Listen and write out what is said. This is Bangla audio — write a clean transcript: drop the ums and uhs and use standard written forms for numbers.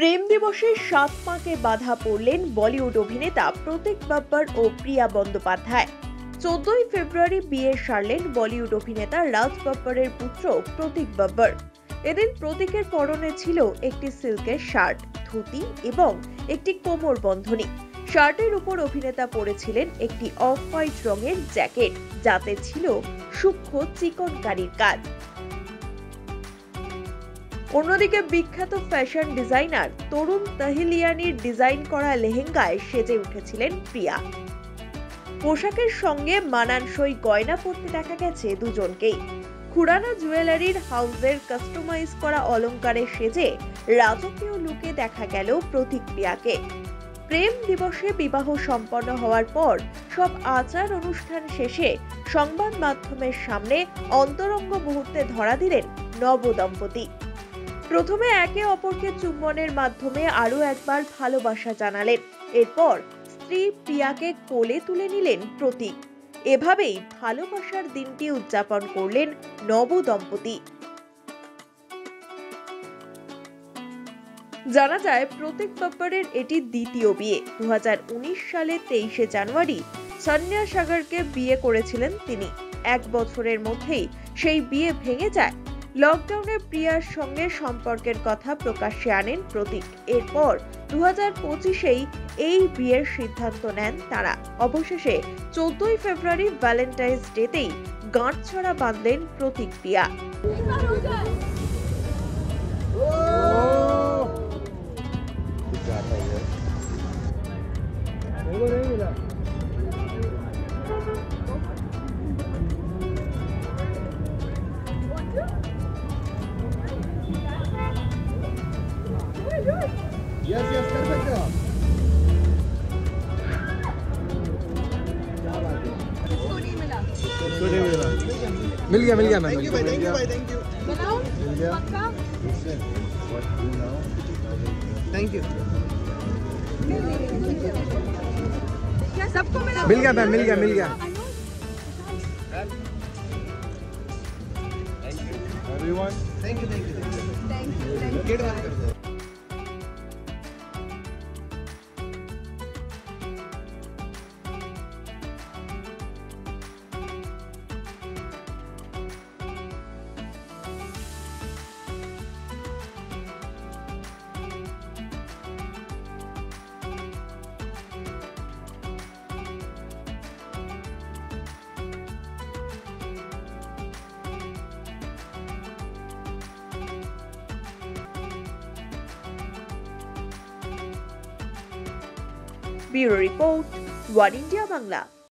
প্রেম দিবসে 7 পাকে বাধা পড়লেন বলিউড অভিনেতা প্রতীক বাব্বর ও প্রিয়া বন্দ্যোপাধ্যায়। 14ই ফেব্রুয়ারি বিয়ে সারলেন বলিউড অভিনেতা রাজ বাব্বরের পুত্র প্রতীক বাব্বর। এদিন প্রতীকের পরনে ছিল একটি সিল্কের শার্ট, ধুতি এবং একটি কোমর বন্ধনী। শার্টের উপর অভিনেতা পরেছিলেন একটি অফ হোয়াইট রঙের জ্যাকেট, যাতে ছিল সূক্ষ্ম চিকনকারির কাজ। অন্যদিকে বিখ্যাত ফ্যাশন ডিজাইনার তরুণ তাহিলিয়ানির ডিজাইন করা লেহেঙ্গায় সেজে উঠেছিলেন প্রিয়া। পোশাকের সঙ্গে মানানসই গয়না পরতে দেখা গেছে দুজনকেই। খুরানা জুয়েলারির হাউসের কাস্টমাইজ করা অলংকারে সেজে রাজকীয় লুকে দেখা গেল প্রতীক প্রিয়াকে। প্রেম দিবসে বিবাহ সম্পন্ন হওয়ার পর সব আচার অনুষ্ঠান শেষে সংবাদ মাধ্যমের সামনে অন্তরঙ্গ মুহূর্তে ধরা দিলেন নবদম্পতি। প্রথমে একে অপরকে চুম্বনের মাধ্যমে আরো একবার ভালোবাসা জানালেন। এরপর স্ত্রী প্রিয়াকে কোলে তুলে নিলেন প্রতীক। এভাবেই ভালোবাসার দিনটি উদযাপন করলেন নবদম্পতি। জানা যায়, প্রতীক বাব্বরের এটি দ্বিতীয় বিয়ে। 2019 সালে 23শে জানুয়ারি সান্যা সাগরকে বিয়ে করেছিলেন তিনি। 1 বছরের মধ্যেই সেই বিয়ে ভেঙে যায়। লকডাউনে প্রিয়ার সঙ্গে সম্পর্কের কথা প্রকাশ্যে আনেন প্রতীক। এরপর 2025-এই এই বিয়ের সিদ্ধান্ত নেন তারা। অবশেষে 14ই ফেব্রুয়ারি ভ্যালেন্টাইন্স ডেতেই গাঁটছড়া বাঁধলেন প্রতীক প্রিয়া। यस यस कर सकते हो आप। मिल गया मैम। थैंक यू भाई, थैंक यू भाई, थैंक यू। मिल गया। Thank you. सबको मिल गया मैम, मिल गया। Everyone thank you. गेट बंद कर दो। Bureau report, one India Bangla.